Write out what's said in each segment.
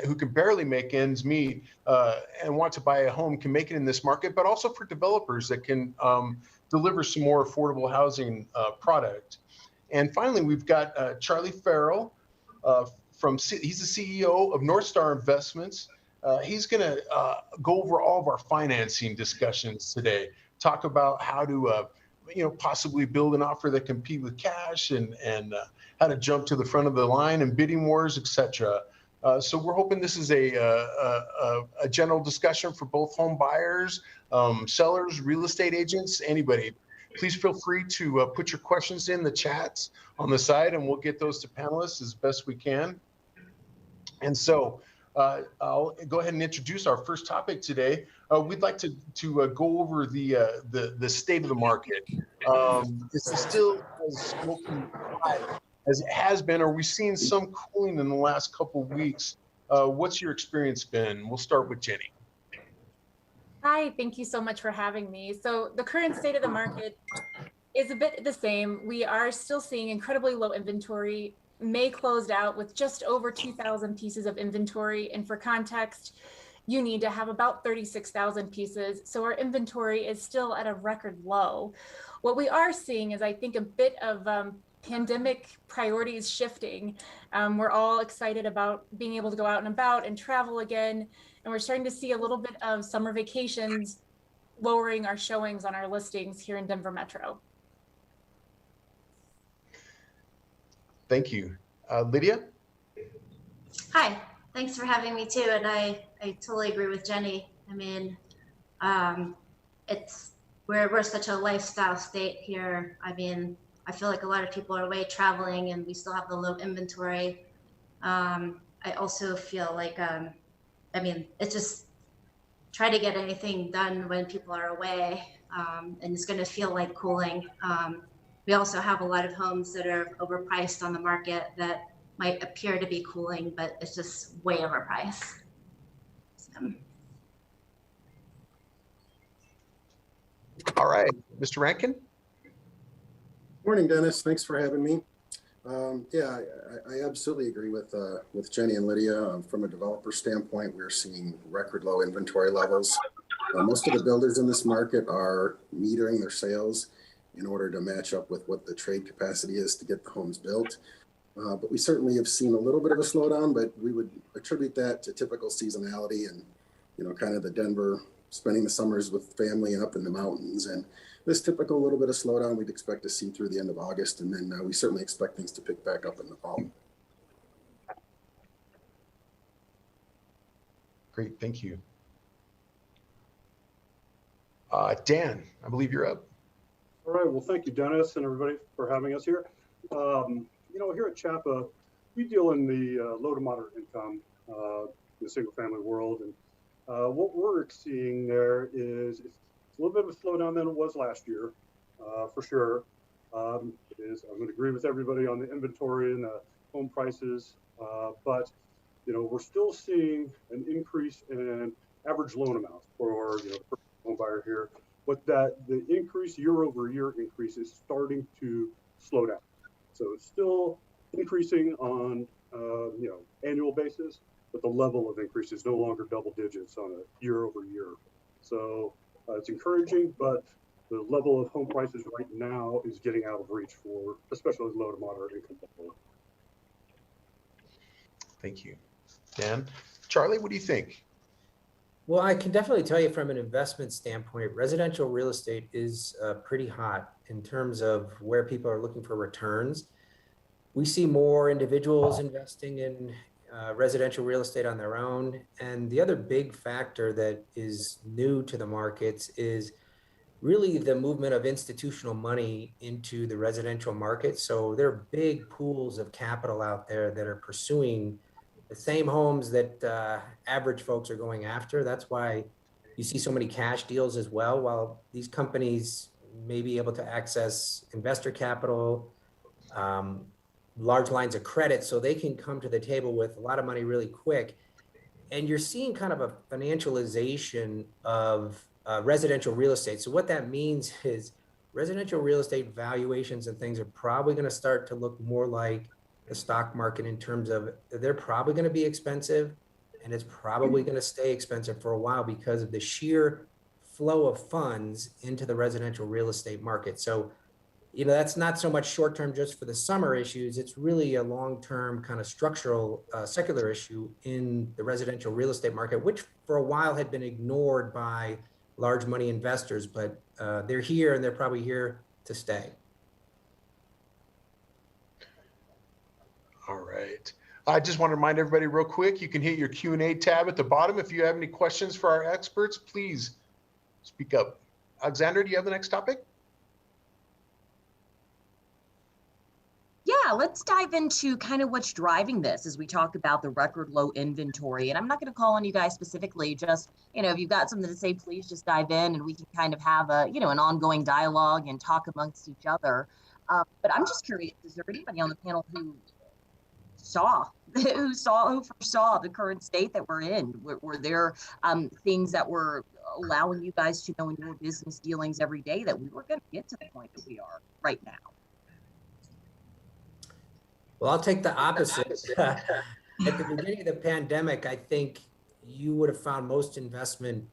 who can barely make ends meet and want to buy a home can make it in this market, but also for developers that can deliver some more affordable housing product. And finally, we've got Charlie Farrell he's the CEO of North Star Investments. He's going to go over all of our financing discussions today, talk about how to possibly build an offer that compete with cash and how to jump to the front of the line and bidding wars, etc. So we're hoping this is a general discussion for both home buyers, sellers, real estate agents, anybody. Please feel free to put your questions in the chats on the side, and we'll get those to panelists as best we can. And so I'll go ahead and introduce our first topic today. We'd like to go over the state of the market. Is it still as smoking hot as it has been? Are we seeing some cooling in the last couple of weeks? What's your experience been? We'll start with Jenny. Hi, thank you so much for having me. So the current state of the market is a bit the same. We are still seeing incredibly low inventory. May closed out with just over 2,000 pieces of inventory. And for context, you need to have about 36,000 pieces. So our inventory is still at a record low. What we are seeing is, I think, a bit of pandemic priorities shifting. We're all excited about being able to go out and about and travel again. And we're starting to see a little bit of summer vacations lowering our showings on our listings here in Denver Metro. Thank you. Lydia? Hi, thanks for having me too. And I totally agree with Jenny. I mean, we're such a lifestyle state here. I mean, I feel like a lot of people are away traveling and we still have the low inventory. I also feel like, I mean, it's just try to get anything done when people are away, and it's going to feel like cooling. We also have a lot of homes that are overpriced on the market that might appear to be cooling, but it's just way overpriced. So. All right, Mr. Rankin? Morning, Dennis. Thanks for having me. Yeah, I absolutely agree with Jenny and Lydia. From a developer standpoint, we're seeing record low inventory levels. Most of the builders in this market are metering their sales in order to match up with what the trade capacity is to get the homes built. But we certainly have seen a little bit of a slowdown, but we would attribute that to typical seasonality and, kind of the Denver spending the summers with family and up in the mountains. And this typical little bit of slowdown we'd expect to see through the end of August. And then we certainly expect things to pick back up in the fall. Great, thank you. Dan, I believe you're up. All right, well, thank you, Dennis, and everybody for having us here. Here at CHAPA, we deal in the low to moderate income, the single family world. And what we're seeing there is it's a little bit of a slowdown than it was last year, for sure. I'm going to agree with everybody on the inventory and the home prices, but we're still seeing an increase in average loan amounts for the home buyer here. But the increase year-over-year increase is starting to slow down. So it's still increasing on annual basis, but the level of increase is no longer double digits on a year-over-year. So it's encouraging, but the level of home prices right now is getting out of reach for especially low to moderate income people. Thank you, Dan. Charlie, what do you think? Well, I can definitely tell you from an investment standpoint, residential real estate is pretty hot in terms of where people are looking for returns. We see more individuals investing in residential real estate on their own. And the other big factor that is new to the markets is really the movement of institutional money into the residential market. So there are big pools of capital out there that are pursuing the same homes that average folks are going after. That's why you see so many cash deals as well. While these companies may be able to access investor capital, large lines of credit, so they can come to the table with a lot of money really quick. And you're seeing kind of a financialization of residential real estate. So what that means is residential real estate valuations and things are probably going to start to look more like the stock market in terms of they're probably going to be expensive, and it's probably going to stay expensive for a while because of the sheer flow of funds into the residential real estate market. So, that's not so much short-term just for the summer issues. It's really a long-term kind of structural, secular issue in the residential real estate market, which for a while had been ignored by large money investors, but they're here and they're probably here to stay. All right. I just want to remind everybody real quick, you can hit your Q&A tab at the bottom. If you have any questions for our experts, please speak up. Alexander, do you have the next topic? Yeah, let's dive into kind of what's driving this as we talk about the record low inventory. And I'm not going to call on you guys specifically, just, if you've got something to say, please just dive in and we can kind of have a, an ongoing dialogue and talk amongst each other. But I'm just curious, is there anybody on the panel who first saw the current state that we're in? Were there things that were allowing you guys to know in your business dealings every day that we were going to get to the point that we are right now? Well, I'll take the opposite. At the beginning of the pandemic, I think you would have found most investment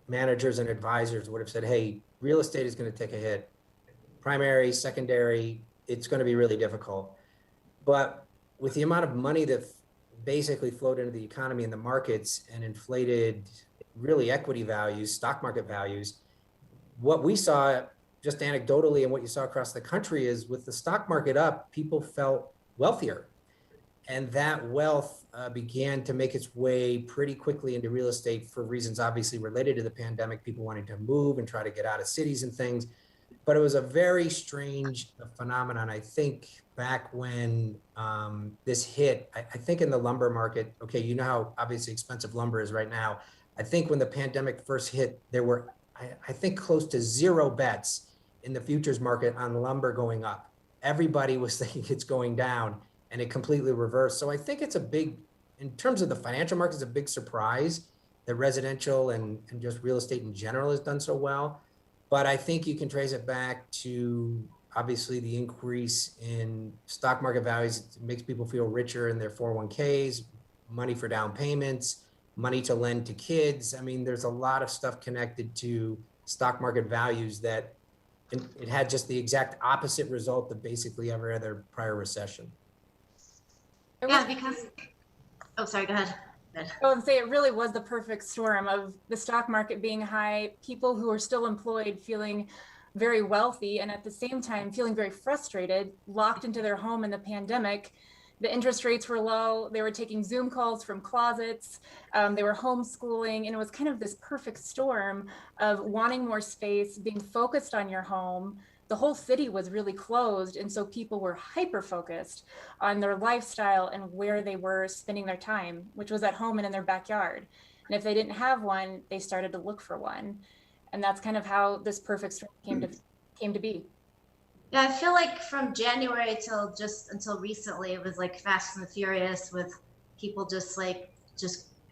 managers and advisors would have said, hey, real estate is going to take a hit. Primary, secondary, it's going to be really difficult. But with the amount of money that basically flowed into the economy and the markets and inflated really equity values, stock market values, what we saw just anecdotally and what you saw across the country is with the stock market up, people felt wealthier. And that wealth began to make its way pretty quickly into real estate for reasons obviously related to the pandemic, people wanting to move and try to get out of cities and things. But it was a very strange phenomenon. I think back when this hit, I think in the lumber market, okay, you know how obviously expensive lumber is right now. I think when the pandemic first hit, there were, I think close to 0 bets in the futures market on lumber going up. Everybody was thinking it's going down and it completely reversed. So I think it's a big, in terms of the financial markets, a big surprise that residential and just real estate in general has done so well. But I think you can trace it back to obviously the increase in stock market values. It makes people feel richer in their 401ks, money for down payments, money to lend to kids. I mean, there's a lot of stuff connected to stock market values that it had just the exact opposite result of basically every other prior recession. Yeah, because, oh, sorry, go ahead. I would say it really was the perfect storm of the stock market being high, people who are still employed feeling very wealthy, and at the same time feeling very frustrated, locked into their home in the pandemic. The interest rates were low. They were taking Zoom calls from closets. They were homeschooling. And it was kind of this perfect storm of wanting more space, being focused on your home. The whole city was really closed. And so people were hyper-focused on their lifestyle and where they were spending their time, which was at home and in their backyard. And if they didn't have one, they started to look for one. And that's kind of how this perfect storm came to be. Yeah, I feel like from January until recently, it was like Fast and the Furious with people just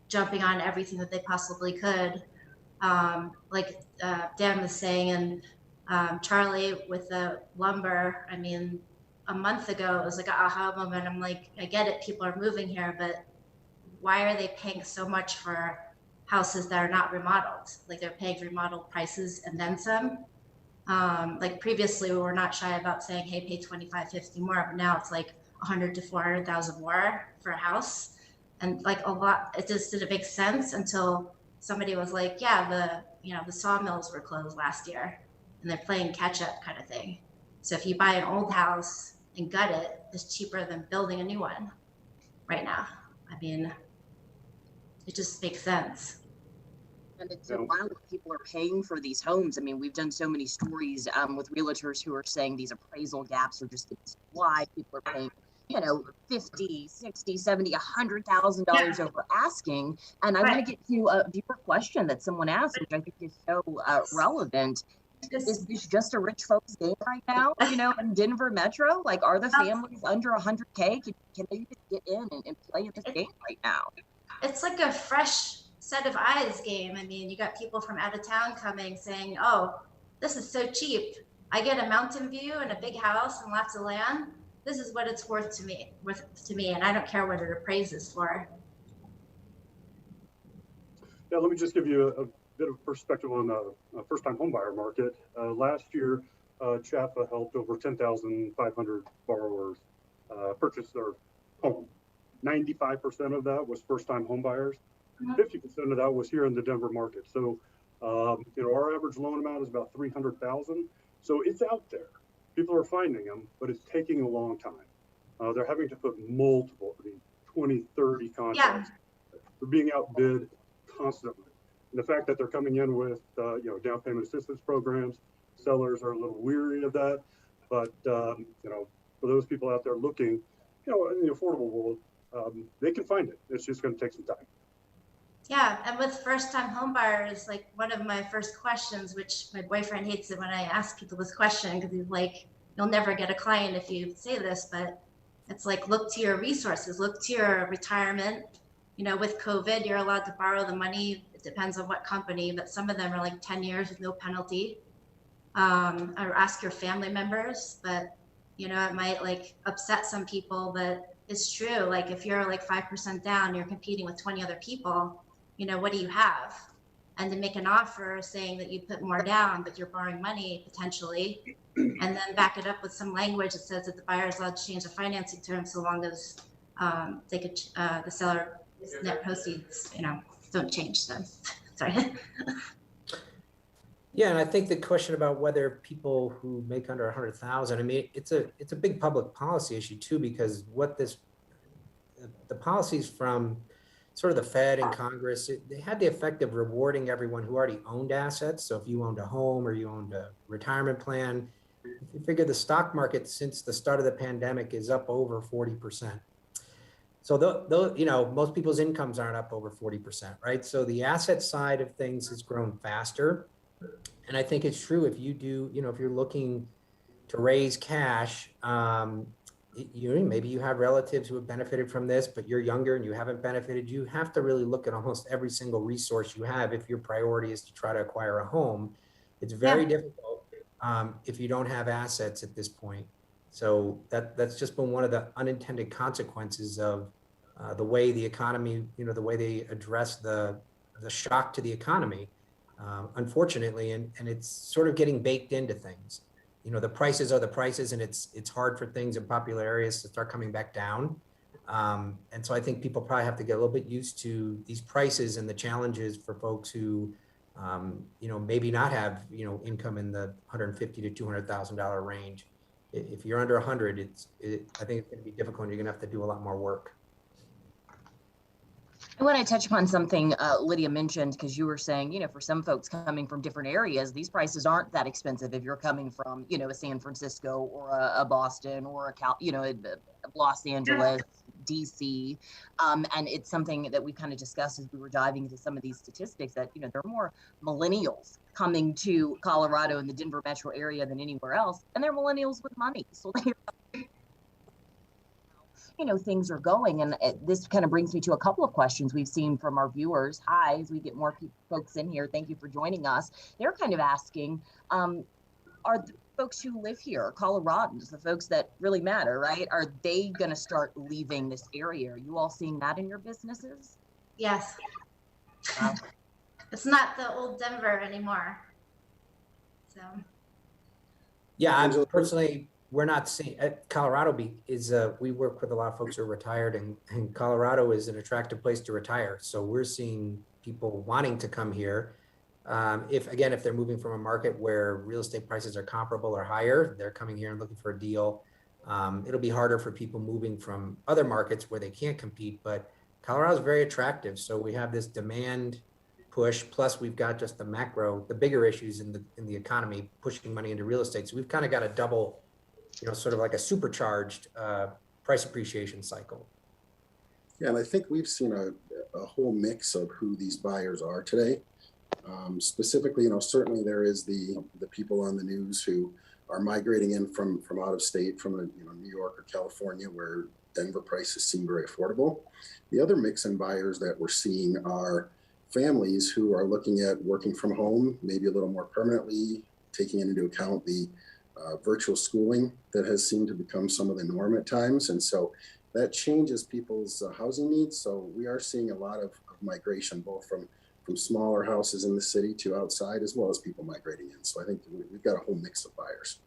jumping on everything that they possibly could. Like Dan was saying, and Charlie with the lumber, I mean, a month ago, it was like an aha moment. I'm like, I get it, people are moving here, but why are they paying so much for houses that are not remodeled? Like they're paying remodeled prices and then some. Like previously we were not shy about saying, hey, pay 25, 50 more, but now it's like 100 to 400,000 more for a house. And like a lot, it just didn't make sense until somebody was like, yeah, the sawmills were closed last year and they're playing catch up kind of thing. So if you buy an old house and gut it, it's cheaper than building a new one right now. I mean, it just makes sense. And it's a while that people are paying for these homes. I mean, we've done so many stories with realtors who are saying these appraisal gaps are just why people are paying, $50, $60, $70, $100,000 over asking. And I want to get to a deeper question that someone asked, which I think is so relevant. Is this just a rich folks game right now, in Denver Metro? Like, are the families under 100K? Can they even get in and play in this game right now? It's like a fresh set of eyes game. I mean, you got people from out of town coming saying, oh, this is so cheap. I get a mountain view and a big house and lots of land. This is what it's worth to me, and I don't care what it appraises for. Yeah, let me just give you a bit of perspective on the first-time homebuyer market. Last year, CHAPA helped over 10,500 borrowers purchase their home. 95% of that was first-time homebuyers. 50% of that was here in the Denver market. So, you know, our average loan amount is about 300,000. So it's out there. People are finding them, but it's taking a long time. They're having to put multiple, 20, 30 contracts. Yeah. They're being outbid constantly. And the fact that they're coming in with, you know, down payment assistance programs, sellers are a little weary of that. But, you know, for those people out there looking, you know, in the affordable world, they can find it. It's just going to take some time. Yeah, and with first-time homebuyers, like one of my first questions, which my boyfriend hates it when I ask people this question because he's like, "You'll never get a client if you say this," but it's like, look to your resources, look to your retirement. You know, with COVID, you're allowed to borrow the money. It depends on what company, but some of them are like 10 years with no penalty. Or ask your family members, but you know, it might like upset some people, but it's true. Like if you're like 5% down, you're competing with 20 other people. You know, what do you have? And to make an offer saying that you put more down, but you're borrowing money potentially, and then back it up with some language that says that the buyer is allowed to change the financing terms so long as they could, the seller net proceeds, you know, don't change them. Sorry. Yeah, and I think the question about whether people who make under 100,000, I mean, it's a big public policy issue too, because what the policies from sort of the Fed and Congress, they had the effect of rewarding everyone who already owned assets. So if you owned a home or you owned a retirement plan, if you figure the stock market since the start of the pandemic is up over 40%. So though, you know, most people's incomes aren't up over 40%, right? So the asset side of things has grown faster. And I think it's true if you do, you know, if you're looking to raise cash, maybe you have relatives who have benefited from this, but you're younger and you haven't benefited. You have to really look at almost every single resource you have if your priority is to try to acquire a home. It's very difficult if you don't have assets at this point. So that's just been one of the unintended consequences of the way the economy, you know, the way they address the shock to the economy, unfortunately, and it's sort of getting baked into things. You know, the prices are the prices, and it's hard for things in popular areas to start coming back down. And so I think people probably have to get a little bit used to these prices and the challenges for folks who, you know, maybe not have, you know, income in the $150,000 to $200,000 range. If you're under 100, I think it's going to be difficult. And you're going to have to do a lot more work. I want to touch upon something Lydia mentioned, because you were saying, you know, for some folks coming from different areas, these prices aren't that expensive if you're coming from, you know, a San Francisco or a Boston or a Los Angeles, DC. And it's something that we kind of discussed as we were diving into some of these statistics that, you know, there are more millennials coming to Colorado and the Denver metro area than anywhere else. And they're millennials with money. So they're, you know, things are going. And this kind of brings me to a couple of questions we've seen from our viewers. Hi, as we get more folks in here, thank you for joining us. They're kind of asking, are the folks who live here, Coloradans, the folks that really matter, right? Are they going to start leaving this area? Are you all seeing that in your businesses? Yes. It's not the old Denver anymore. So. Yeah, I'm personally, we're not seeing Colorado we work with a lot of folks who are retired, and Colorado is an attractive place to retire. So we're seeing people wanting to come here. If they're moving from a market where real estate prices are comparable or higher, they're coming here and looking for a deal. It'll be harder for people moving from other markets where they can't compete, but Colorado is very attractive. So we have this demand push, plus we've got just the bigger issues in the economy pushing money into real estate. So we've kind of got a double, you know, sort of like a supercharged price appreciation cycle. Yeah, and I think we've seen a whole mix of who these buyers are today. Specifically, you know, certainly there is the people on the news who are migrating in from out of state, from New York or California, where Denver prices seem very affordable. The other mix in buyers that we're seeing are families who are looking at working from home, maybe a little more permanently, taking into account the virtual schooling that has seemed to become some of the norm at times. And so that changes people's housing needs. So we are seeing a lot of migration, both from from smaller houses in the city to outside, as well as people migrating in. So I think we've got a whole mix of buyers.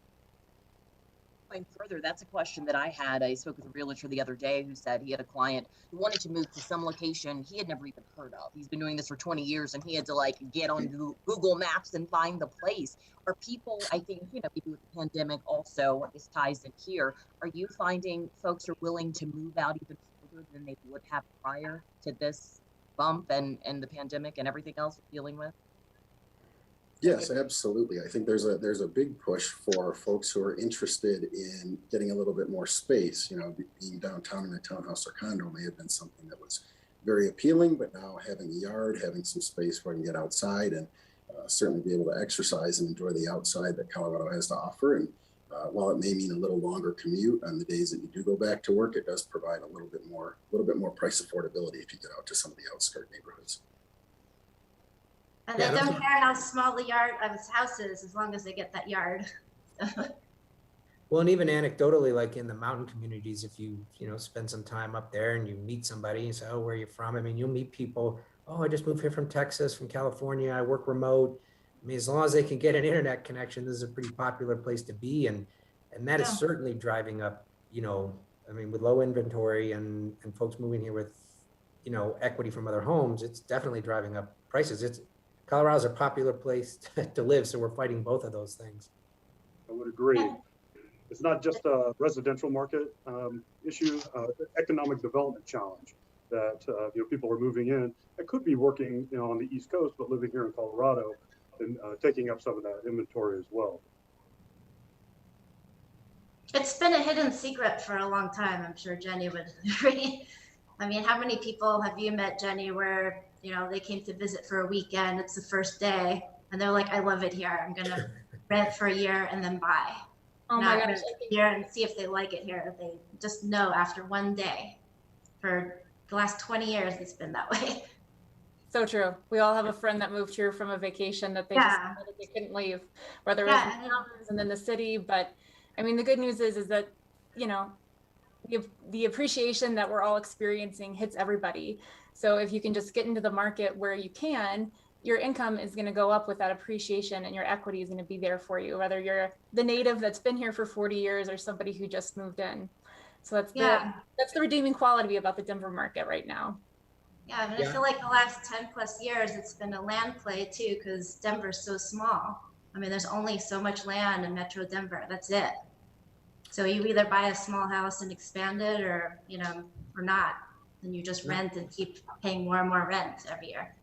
Going further, that's a question that I had. I spoke with a realtor the other day who said he had a client who wanted to move to some location he had never even heard of. He's been doing this for 20 years and he had to like get on Google Maps and find the place. Are people, I think, you know, maybe with the pandemic also, this ties in here, are you finding folks are willing to move out even further than they would have prior to this bump and the pandemic and everything else we're dealing with? Yes, absolutely. I think there's a big push for folks who are interested in getting a little bit more space. You know, being downtown in a townhouse or condo may have been something that was very appealing, but now having a yard, having some space where you can get outside and certainly be able to exercise and enjoy the outside that Colorado has to offer. And while it may mean a little longer commute on the days that you do go back to work, it does provide a little bit more price affordability if you get out to some of the outskirt neighborhoods. And they don't care how small the yard of his house is, as long as they get that yard. Well, and even anecdotally, like in the mountain communities, if you spend some time up there and you meet somebody and say, oh, where are you from? I mean, you'll meet people, oh, I just moved here from Texas, from California, I work remote. I mean, as long as they can get an internet connection, this is a pretty popular place to be. And that is certainly driving up, I mean, with low inventory and folks moving here with, equity from other homes, it's definitely driving up prices. Colorado's a popular place to live, so we're fighting both of those things. I would agree. It's not just a residential market issue, economic development challenge that people are moving in that could be working on the East Coast, but living here in Colorado and taking up some of that inventory as well. It's been a hidden secret for a long time. I'm sure Jenny would agree. I mean, how many people have you met, Jenny, where they came to visit for a weekend, it's the first day, and they're like, I love it here. I'm going to rent for a year and then buy. Oh my gosh. Here and see if they like it here. They just know after one day. For the last 20 years, it's been that way. So true. We all have a friend that moved here from a vacation that they just they couldn't leave, whether it was in the mountains and then the city. But I mean, the good news is that, the appreciation that we're all experiencing hits everybody. So if you can just get into the market where you can, your income is going to go up with that appreciation and your equity is going to be there for you, whether you're the native that's been here for 40 years or somebody who just moved in. So that's the redeeming quality about the Denver market right now. Yeah, I mean, I feel like the last 10 plus years, it's been a land play too, because Denver's so small. I mean, there's only so much land in Metro Denver. That's it. So you either buy a small house and expand it or not. And you just rent and keep paying more and more rent every year.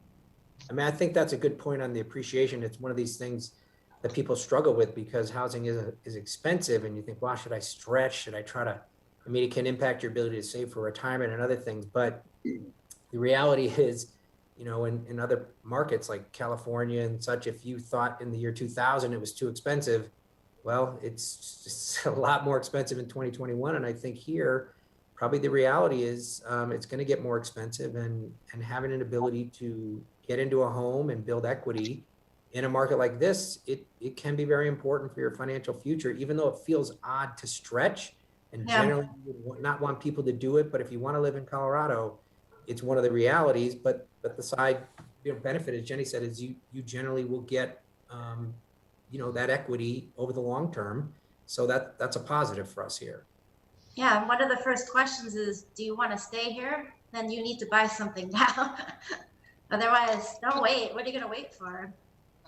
I mean, I think that's a good point on the appreciation. It's one of these things that people struggle with because housing is expensive and you think, well, should I stretch? Should I try to, I mean, it can impact your ability to save for retirement and other things. But the reality is, in other markets like California and such, if you thought in the year 2000 it was too expensive, well, it's just a lot more expensive in 2021. And I think here, probably the reality is it's going to get more expensive and having an ability to get into a home and build equity in a market like this, it can be very important for your financial future, even though it feels odd to stretch and generally you would not want people to do it. But if you want to live in Colorado, it's one of the realities. But the side benefit, as Jenny said, is you generally will get that equity over the long term. So that's a positive for us here. Yeah, and one of the first questions is, do you want to stay here? Then you need to buy something now. Otherwise, don't wait. What are you going to wait for?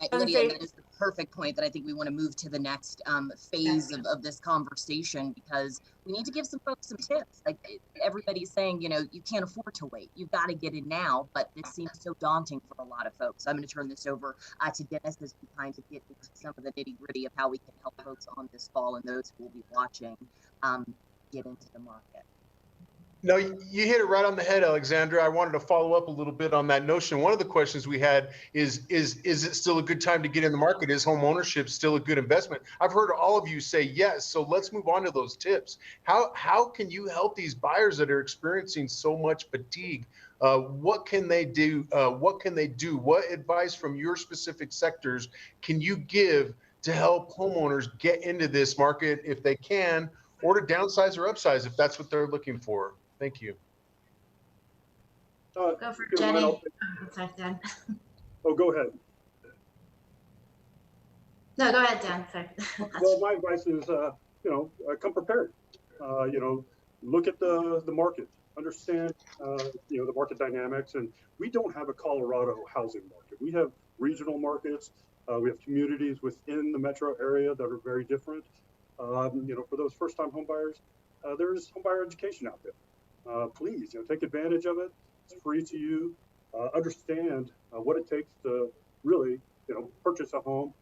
Right, Lydia, that is the perfect point that I think we want to move to the next phase of this conversation, because we need to give some folks some tips. Like everybody's saying, you can't afford to wait. You've got to get in now, but this seems so daunting for a lot of folks. I'm going to turn this over to Dennis as we kind of get into some of the nitty gritty of how we can help folks on this fall and those who will be watching get into the market. No, you hit it right on the head, Alexandra. I wanted to follow up a little bit on that notion. One of the questions we had is it still a good time to get in the market? Is home ownership still a good investment? I've heard all of you say yes. So let's move on to those tips. How can you help these buyers that are experiencing so much fatigue? What can they do? What advice from your specific sectors can you give to help homeowners get into this market if they can, or to downsize or upsize if that's what they're looking for? Thank you. Go for Jenny. Oh, go ahead. No, go ahead, Dan. Sorry. Well, my advice is, come prepared. Look at the market, understand, the market dynamics. And we don't have a Colorado housing market. We have regional markets. We have communities within the metro area that are very different. For those first-time homebuyers, there's homebuyer education out there. Please, take advantage of it. It's free to you. Understand what it takes to really, purchase a home.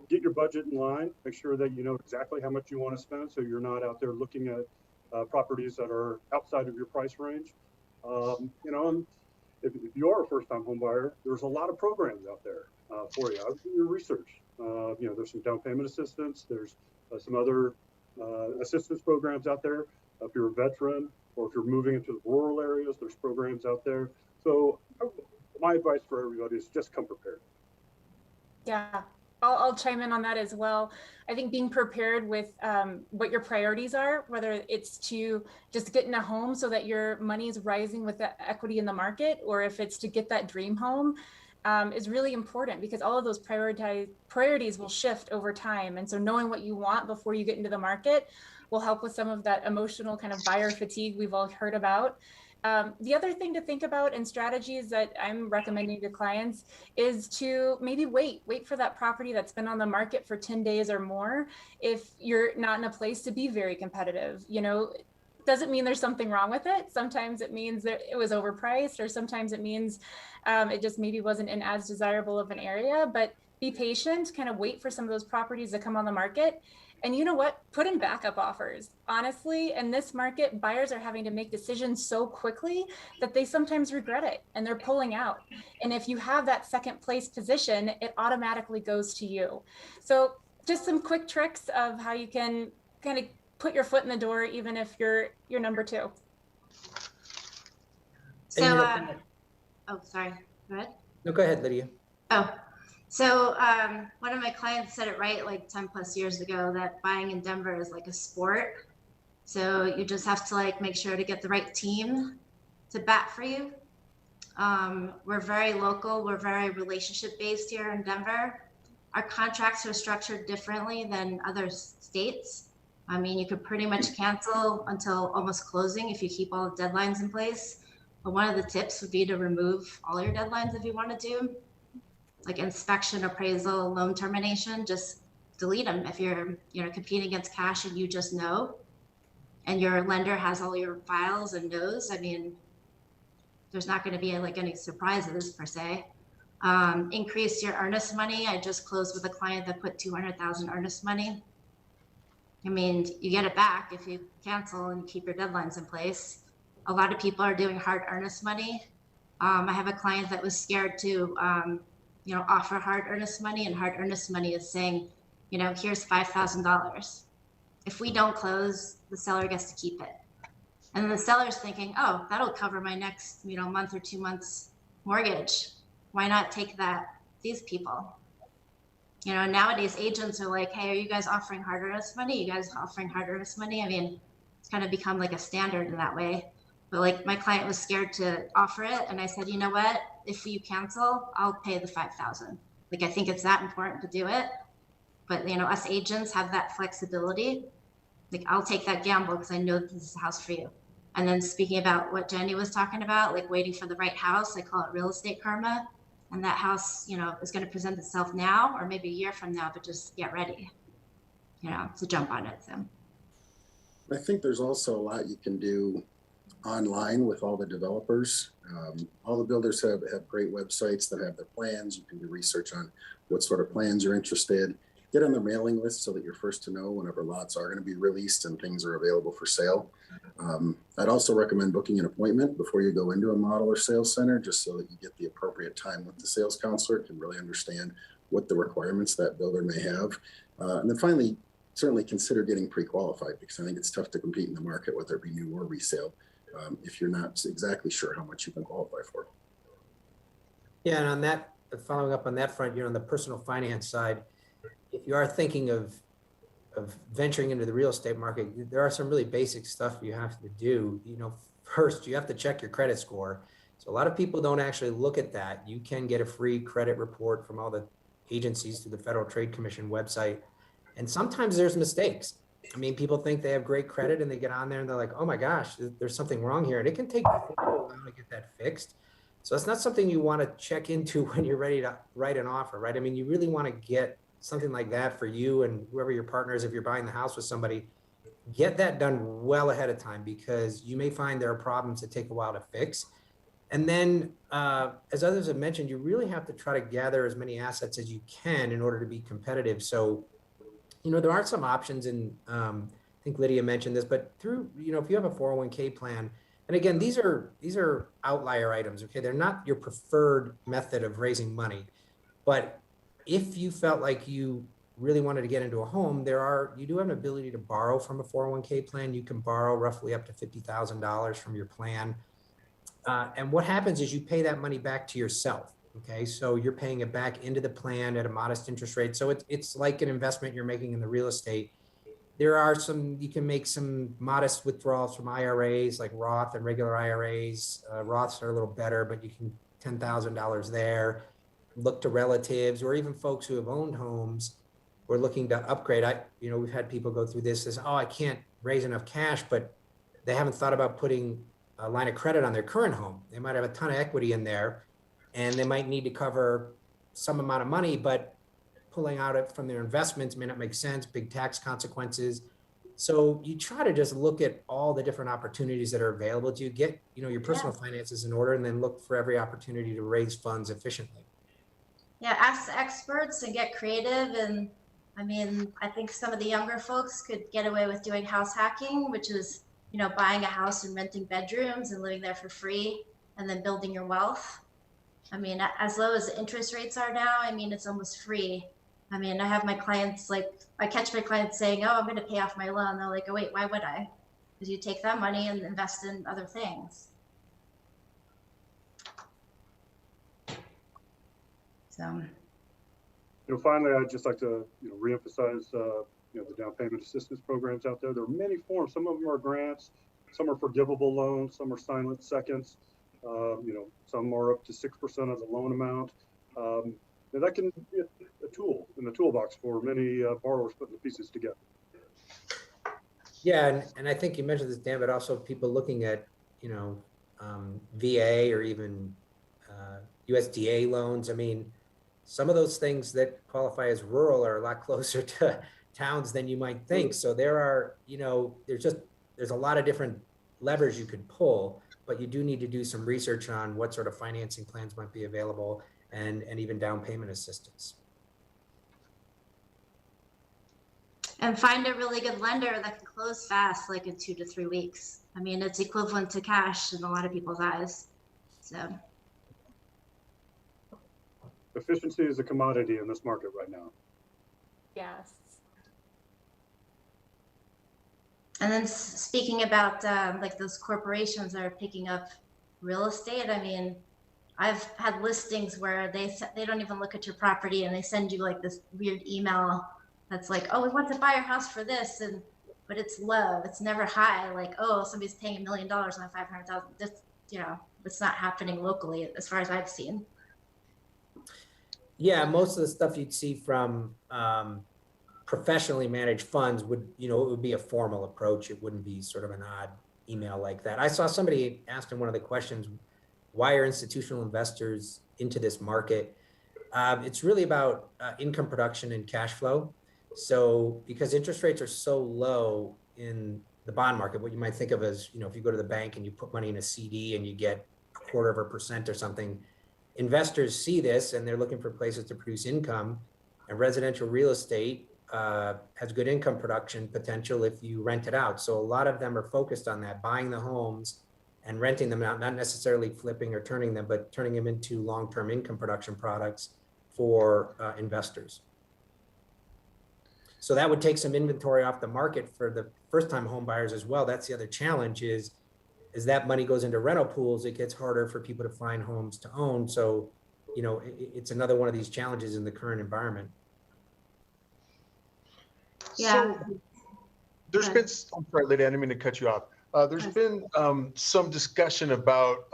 Get your budget in line. Make sure that you know exactly how much you want to spend, so you're not out there looking at properties that are outside of your price range. And if you are a first-time home buyer, there's a lot of programs out there for you. I would do your research. There's some down payment assistance. There's some other assistance programs out there. If you're a veteran or if you're moving into the rural areas, there's programs out there. So my advice for everybody is just come prepared. Yeah. I'll chime in on that as well. I think being prepared with what your priorities are, whether it's to just get in a home so that your money is rising with the equity in the market, or if it's to get that dream home, is really important, because all of those priorities will shift over time. And so knowing what you want before you get into the market will help with some of that emotional kind of buyer fatigue we've all heard about. The other thing to think about, and strategies that I'm recommending to clients, is to maybe wait for that property that's been on the market for 10 days or more. If you're not in a place to be very competitive, doesn't mean there's something wrong with it. Sometimes it means that it was overpriced, or sometimes it means it just maybe wasn't in as desirable of an area. But be patient, kind of wait for some of those properties to come on the market. And you know what? Put in backup offers. Honestly, in this market, buyers are having to make decisions so quickly that they sometimes regret it and they're pulling out. And if you have that second place position, it automatically goes to you. So just some quick tricks of how you can kind of put your foot in the door, even if you're number two. So, sorry. Go ahead. No, go ahead, Lydia. So one of my clients said it right like 10 plus years ago, that buying in Denver is like a sport. So you just have to make sure to get the right team to bat for you. We're very local. We're very relationship based here in Denver. Our contracts are structured differently than other states. I mean, you could pretty much cancel until almost closing if you keep all the deadlines in place. But one of the tips would be to remove all your deadlines if you want to do. Like inspection, appraisal, loan termination, just delete them. If you're competing against cash and you just know, and your lender has all your files and knows, I mean, there's not going to be any surprises per se. Increase your earnest money. I just closed with a client that put $200,000 earnest money. I mean, you get it back if you cancel and keep your deadlines in place. A lot of people are doing hard earnest money. I have a client that was scared to offer hard earnest money, and hard earnest money is saying, here's $5,000. If we don't close, the seller gets to keep it. And then the seller's thinking, oh, that'll cover my next, month or 2 months mortgage. Why not take these people? Nowadays agents are like, hey, are you guys offering hard earnest money? You guys offering hard earnest money? I mean, it's kind of become like a standard in that way. But my client was scared to offer it. And I said, you know what? If you cancel, I'll pay the $5,000. I think it's that important to do it. But, us agents have that flexibility. I'll take that gamble because I know this is a house for you. And then speaking about what Jenny was talking about, waiting for the right house, I call it real estate karma. And that house, is going to present itself now or maybe a year from now, but just get ready, to jump on it. So I think there's also a lot you can do online with all the developers. All the builders have great websites that have their plans. You can do research on what sort of plans you're interested in. Get on the mailing list so that you're first to know whenever lots are going to be released and things are available for sale. I'd also recommend booking an appointment before you go into a model or sales center, just so that you get the appropriate time with the sales counselor, can really understand what the requirements that builder may have. And then finally, certainly consider getting pre-qualified, because I think it's tough to compete in the market, whether it be new or resale, if you're not exactly sure how much you can qualify for. Yeah, and on that, following up on that front, on the personal finance side, if you are thinking of venturing into the real estate market, there are some really basic stuff you have to do. First, you have to check your credit score So a lot of people don't actually look at that. You can get a free credit report from all the agencies through the Federal Trade Commission website. And sometimes there's mistakes. I mean, people think they have great credit and they get on there and they're like, oh my gosh, there's something wrong here. And it can take a while to get that fixed. So it's not something you want to check into when you're ready to write an offer, right? I mean, you really want to get something like that for you and whoever your partner is. If you're buying the house with somebody, get that done well ahead of time, because you may find there are problems that take a while to fix. And then, as others have mentioned, you really have to try to gather as many assets as you can in order to be competitive. So, there are some options, and I think Lydia mentioned this, but through, if you have a 401k plan, and again, these are outlier items, okay? They're not your preferred method of raising money, but if you felt like you really wanted to get into a home, you do have an ability to borrow from a 401k plan. You can borrow roughly up to $50,000 from your plan. And what happens is you pay that money back to yourself. Okay, so you're paying it back into the plan at a modest interest rate. So it's like an investment you're making in the real estate. You can make some modest withdrawals from IRAs like Roth and regular IRAs. Roths are a little better, but you can $10,000 there. Look to relatives or even folks who have owned homes or looking to upgrade. We've had people go through this as, oh, I can't raise enough cash, but they haven't thought about putting a line of credit on their current home. They might have a ton of equity in there and they might need to cover some amount of money, but pulling out it from their investments may not make sense, big tax consequences. So you try to just look at all the different opportunities that are available to you, get, your personal finances in order, and then look for every opportunity to raise funds efficiently. Yeah, ask the experts and get creative. And I mean, I think some of the younger folks could get away with doing house hacking, which is, buying a house and renting bedrooms and living there for free and then building your wealth. I mean, as low as the interest rates are now, I mean, it's almost free. I mean, I have my clients, I catch my clients saying, oh, I'm going to pay off my loan. They're like, oh, wait, why would I? Because you take that money and invest in other things. So. Finally, I'd just like to, reemphasize, the down payment assistance programs out there. There are many forms. Some of them are grants, some are forgivable loans, some are silent seconds. Some are up to 6% of the loan amount. And that can be a tool in the toolbox for many borrowers putting the pieces together. Yeah, and I think you mentioned this, Dan, but also people looking at, VA or even USDA loans. I mean, some of those things that qualify as rural are a lot closer to towns than you might think. So there are, there's a lot of different levers you could pull, but you do need to do some research on what sort of financing plans might be available and even down payment assistance. And find a really good lender that can close fast, like in 2 to 3 weeks. I mean, it's equivalent to cash in a lot of people's eyes. So. Efficiency is a commodity in this market right now. Yes. And then speaking about those corporations that are picking up real estate, I mean, I've had listings where they don't even look at your property and they send you like this weird email that's like, oh, we want to buy your house for this, but it's low, it's never high. Like, oh, somebody's paying $1 million on $500,000. That's, it's not happening locally as far as I've seen. Yeah, most of the stuff you'd see from professionally managed funds would, it would be a formal approach. It wouldn't be sort of an odd email like that. I saw somebody asked in one of the questions, why are institutional investors into this market? It's really about income production and cash flow. So because interest rates are so low in the bond market, what you might think of as, if you go to the bank and you put money in a CD and you get 0.25% or something, investors see this and they're looking for places to produce income, and residential real estate has good income production potential if you rent it out. So a lot of them are focused on that, buying the homes and renting them out, not necessarily flipping or turning them, but turning them into long-term income production products for investors. So that would take some inventory off the market for the first-time home buyers as well. That's the other challenge is as that money goes into rental pools, it gets harder for people to find homes to own. So, it's another one of these challenges in the current environment. Yeah. So there's been, I'm sorry, Lydia, I didn't mean to cut you off. There's been some discussion about,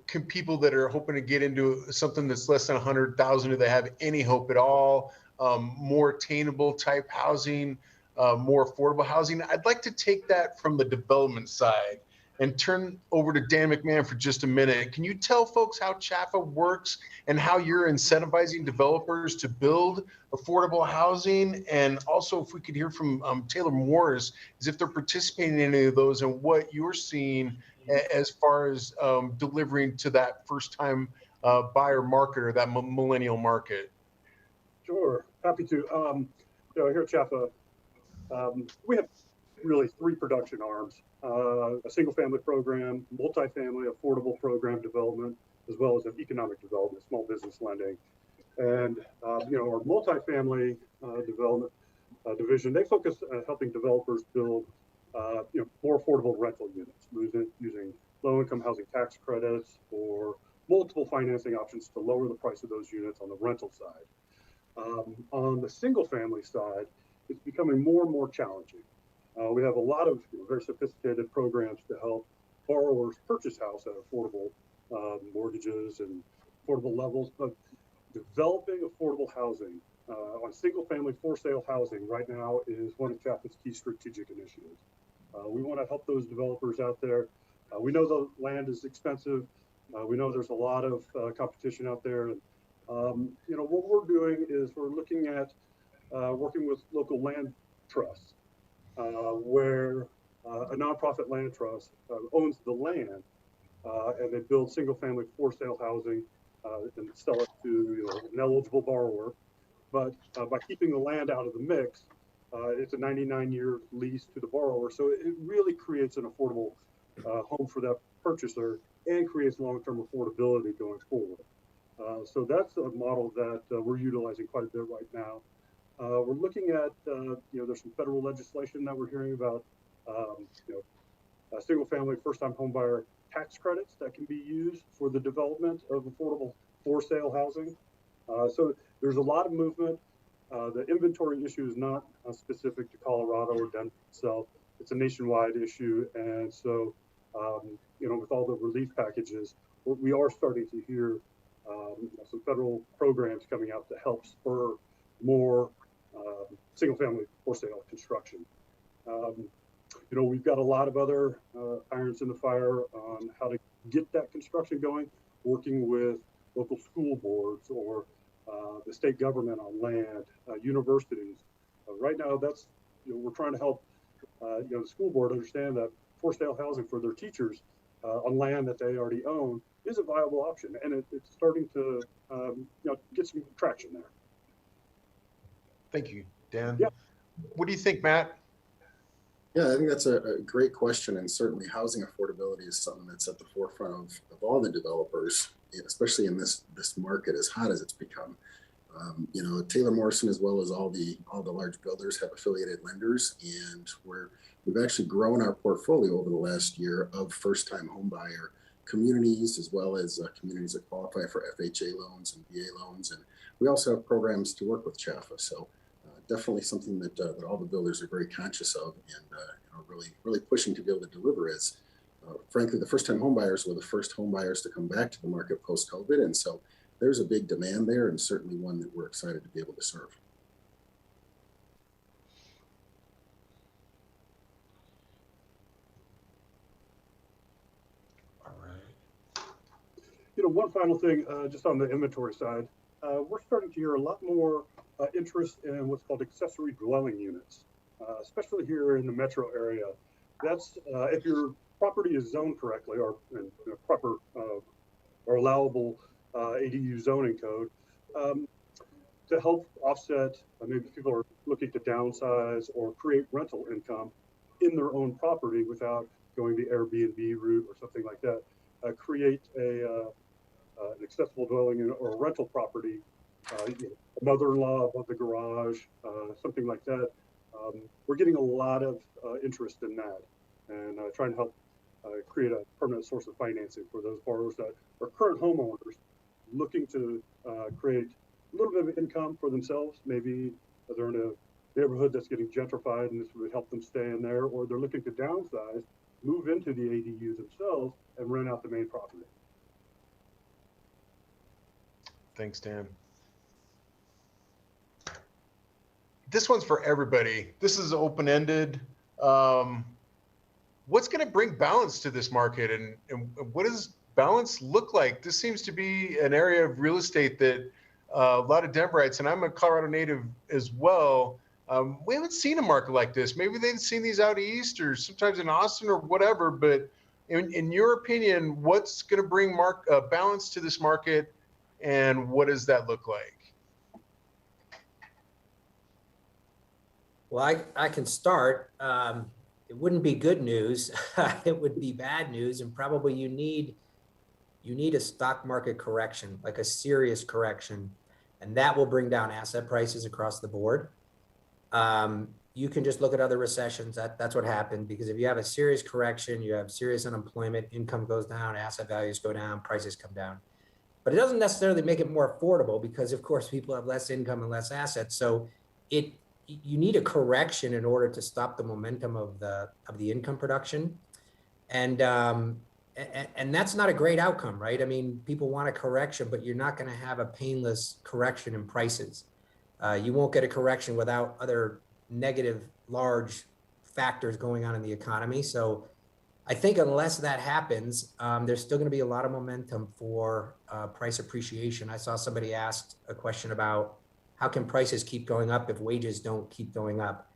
can people that are hoping to get into something that's less than 100,000, do they have any hope at all? More attainable type housing, more affordable housing. I'd like to take that from the development side and turn over to Dan McMahon for just a minute. Can you tell folks how CHAFA works and how you're incentivizing developers to build affordable housing? And also, if we could hear from Taylor Morris, as if they're participating in any of those and what you're seeing as far as delivering to that first-time buyer market or that millennial market. Sure, happy to. Here at CHAFA, we have really three production arms: a single-family program, multifamily affordable program development, as well as an economic development, small business lending. And our multifamily development division, they focus on helping developers build more affordable rental units using low-income housing tax credits or multiple financing options to lower the price of those units on the rental side. On the single-family side, it's becoming more and more challenging. We have a lot of very sophisticated programs to help borrowers purchase house at affordable mortgages and affordable levels, but developing affordable housing on single-family for-sale housing right now is one of CHAFA's key strategic initiatives. We want to help those developers out there. We know the land is expensive. We know there's a lot of competition out there. And, what we're doing is we're looking at working with local land trusts, where a nonprofit land trust owns the land, and they build single-family for-sale housing and sell it to an eligible borrower. But by keeping the land out of the mix, it's a 99-year lease to the borrower. So it really creates an affordable home for that purchaser and creates long-term affordability going forward. So that's a model that we're utilizing quite a bit right now. We're looking at, there's some federal legislation that we're hearing about, single-family first-time homebuyer tax credits that can be used for the development of affordable for-sale housing. So there's a lot of movement. The inventory issue is not specific to Colorado or Denver itself. It's a nationwide issue. And so, with all the relief packages, we are starting to hear some federal programs coming out to help spur more single-family for-sale construction. We've got a lot of other irons in the fire on how to get that construction going, working with local school boards or the state government on land, universities. Right now, that's we're trying to help the school board understand that for-sale housing for their teachers on land that they already own is a viable option, and it's starting to get some traction there. Thank you, Dan. Yeah. What do you think, Matt? Yeah, I think that's a great question, and certainly housing affordability is something that's at the forefront of all the developers, especially in this market as hot as it's become. Taylor Morrison, as well as all the large builders, have affiliated lenders, and we've actually grown our portfolio over the last year of first-time homebuyer communities, as well as communities that qualify for FHA loans and VA loans, and we also have programs to work with CHAFA. So definitely something that all the builders are very conscious of and really pushing to be able to deliver. As frankly, the first-time homebuyers were the first homebuyers to come back to the market post-COVID, and so there's a big demand there, and certainly one that we're excited to be able to serve. All right. One final thing, just on the inventory side, we're starting to hear a lot more interest in what's called accessory dwelling units, especially here in the metro area. That's if your property is zoned correctly or in proper or allowable ADU zoning code, to help offset, maybe people are looking to downsize or create rental income in their own property without going the Airbnb route or something like that, create an accessible dwelling unit or a rental property, a mother-in-law above the garage, something like that. We're getting a lot of interest in that, and trying to help create a permanent source of financing for those borrowers that are current homeowners looking to create a little bit of income for themselves. Maybe they're in a neighborhood that's getting gentrified and this would help them stay in there, or they're looking to downsize, move into the ADU themselves, and rent out the main property. Thanks, Dan. This one's for everybody. This is open-ended. What's going to bring balance to this market, and what does balance look like? This seems to be an area of real estate that a lot of Denverites, and I'm a Colorado native as well, we haven't seen a market like this. Maybe they've seen these out east or sometimes in Austin or whatever, but in your opinion, what's going to bring balance to this market, and what does that look like? Well, I can start. It wouldn't be good news. It would be bad news, and probably you need a stock market correction, like a serious correction, and that will bring down asset prices across the board. You can just look at other recessions. That's what happened, because if you have a serious correction, you have serious unemployment, income goes down, asset values go down, prices come down. But it doesn't necessarily make it more affordable, because of course people have less income and less assets. So you need a correction in order to stop the momentum of the income production. And that's not a great outcome, right? I mean, people want a correction, but you're not going to have a painless correction in prices. You won't get a correction without other negative, large factors going on in the economy. So I think unless that happens, there's still going to be a lot of momentum for price appreciation. I saw somebody asked a question about how can prices keep going up if wages don't keep going up?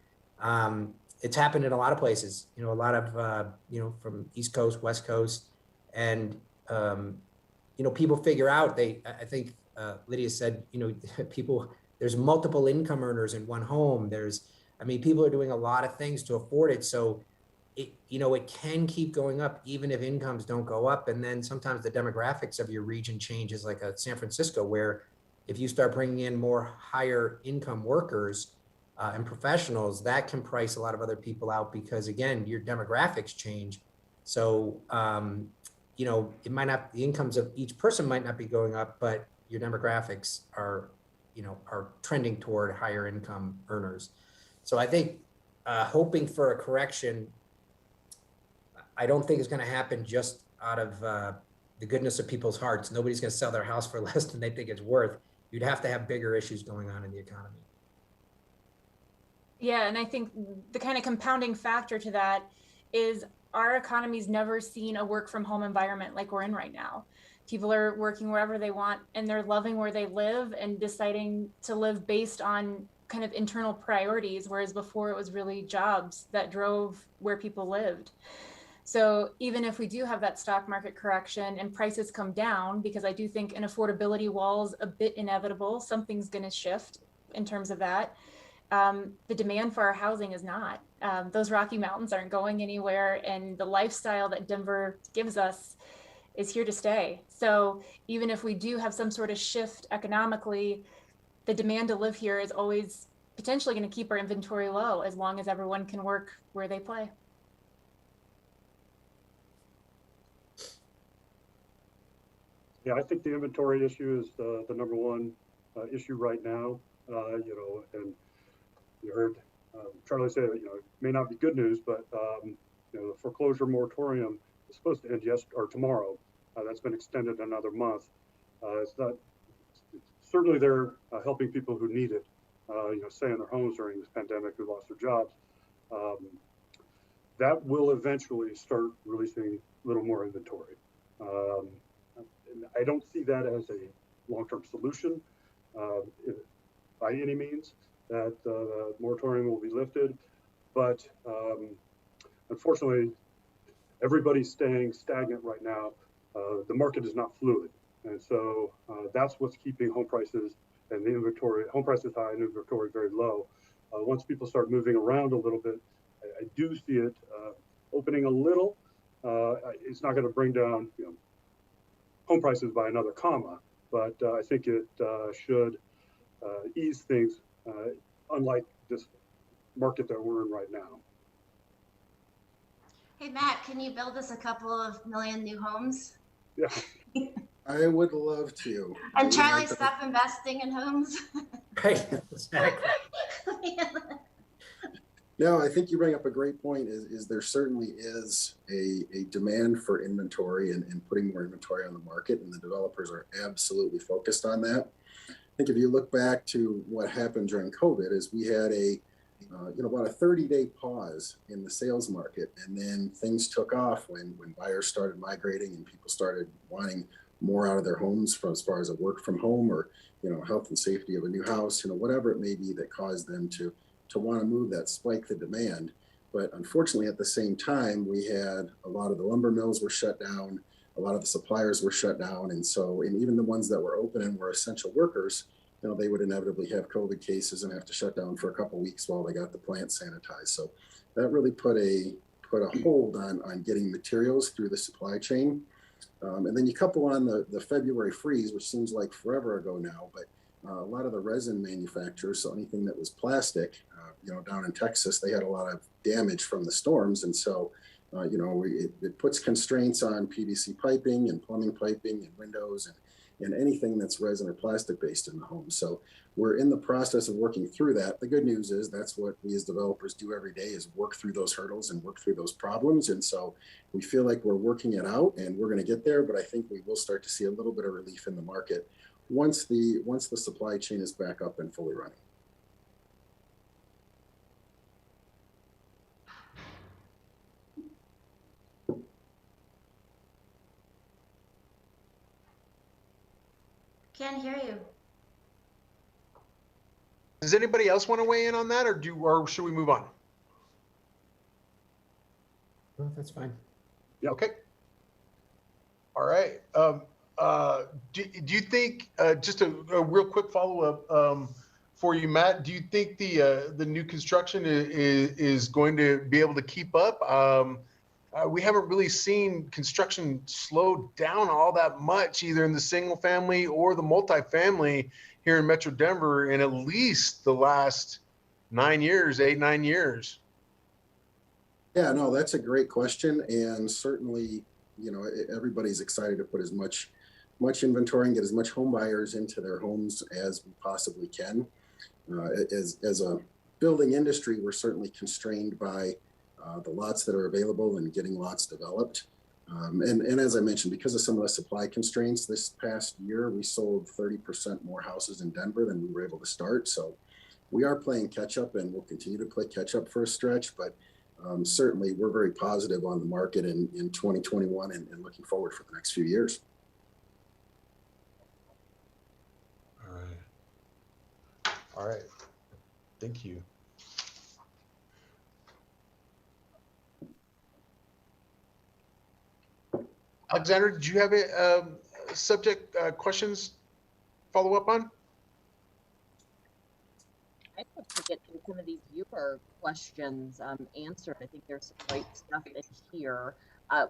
It's happened in a lot of places, a lot of, from East Coast, West Coast, and, people figure out I think Lydia said, there's multiple income earners in one home. People are doing a lot of things to afford it. So it can keep going up even if incomes don't go up. And then sometimes the demographics of your region changes, like San Francisco, where if you start bringing in more higher income workers and professionals, that can price a lot of other people out, because again, your demographics change. So, it might not, the incomes of each person might not be going up, but your demographics are trending toward higher income earners. So I think hoping for a correction, I don't think is going to happen just out of the goodness of people's hearts. Nobody's going to sell their house for less than they think it's worth. You'd have to have bigger issues going on in the economy. Yeah, and I think the kind of compounding factor to that is our economy's never seen a work from home environment like we're in right now. People are working wherever they want, and they're loving where they live and deciding to live based on kind of internal priorities, whereas before it was really jobs that drove where people lived. So even if we do have that stock market correction and prices come down, because I do think an affordability wall's a bit inevitable, something's going to shift in terms of that. The demand for our housing is not. Those Rocky Mountains aren't going anywhere, and the lifestyle that Denver gives us is here to stay. So even if we do have some sort of shift economically, the demand to live here is always potentially going to keep our inventory low as long as everyone can work where they play. Yeah, I think the inventory issue is the number one issue right now. And you heard Charlie say that it may not be good news, but the foreclosure moratorium is supposed to end tomorrow. That's been extended another month. Certainly they're helping people who need it. Stay in their homes during this pandemic, who lost their jobs. That will eventually start releasing a little more inventory. I don't see that as a long-term solution by any means, that the moratorium will be lifted. But unfortunately, everybody's staying stagnant right now. The market is not fluid. And so that's what's keeping home prices and the inventory, home prices high and inventory very low. Once people start moving around a little bit, I do see it opening a little. It's not going to bring down home prices by another comma, but I think it should ease things, unlike this market that we're in right now. Hey, Matt, can you build us a couple of million new homes? Yeah. I would love to. And Charlie, stop investing in homes. Right, exactly. No, I think you bring up a great point. Is there certainly is a demand for inventory and putting more inventory on the market, and the developers are absolutely focused on that. I think if you look back to what happened during COVID, is we had about a 30-day pause in the sales market, and then things took off when buyers started migrating and people started wanting more out of their homes, as far as a work from home or health and safety of a new house, whatever it may be that caused them to want to move, that spike the demand. But unfortunately, at the same time, we had a lot of the lumber mills were shut down, a lot of the suppliers were shut down, and even the ones that were open and were essential workers, they would inevitably have COVID cases and have to shut down for a couple of weeks while they got the plant sanitized. So that really put a hold on getting materials through the supply chain. And then you couple on the February freeze, which seems like forever ago now, but a lot of the resin manufacturers, so anything that was plastic, down in Texas, they had a lot of damage from the storms. And so, it puts constraints on PVC piping and plumbing piping and windows and anything that's resin or plastic based in the home. So we're in the process of working through that. The good news is that's what we as developers do every day, is work through those hurdles and work through those problems. And so we feel like we're working it out and we're going to get there, but I think we will start to see a little bit of relief in the market once the supply chain is back up and fully running. Can't hear you. Does anybody else want to weigh in on that, or should we move on? No, that's fine. Yeah. Okay. All right. Do you think, just a real quick follow-up for you, Matt, do you think the new construction is going to be able to keep up? We haven't really seen construction slow down all that much, either in the single family or the multifamily here in Metro Denver in at least the last 9 years, 8-9 years. Yeah, no, that's a great question. And certainly, everybody's excited to put as much inventory and get as much home buyers into their homes as we possibly can. As a building industry, we're certainly constrained by the lots that are available and getting lots developed. And as I mentioned, because of some of the supply constraints this past year, we sold 30% more houses in Denver than we were able to start. So we are playing catch up, and we'll continue to play catch up for a stretch. But certainly, we're very positive on the market in 2021 and looking forward for the next few years. All right. Thank you. Alexander, did you have a subject questions follow up on? I'd like to get through some of these viewer questions answered. I think there's some great stuff in here,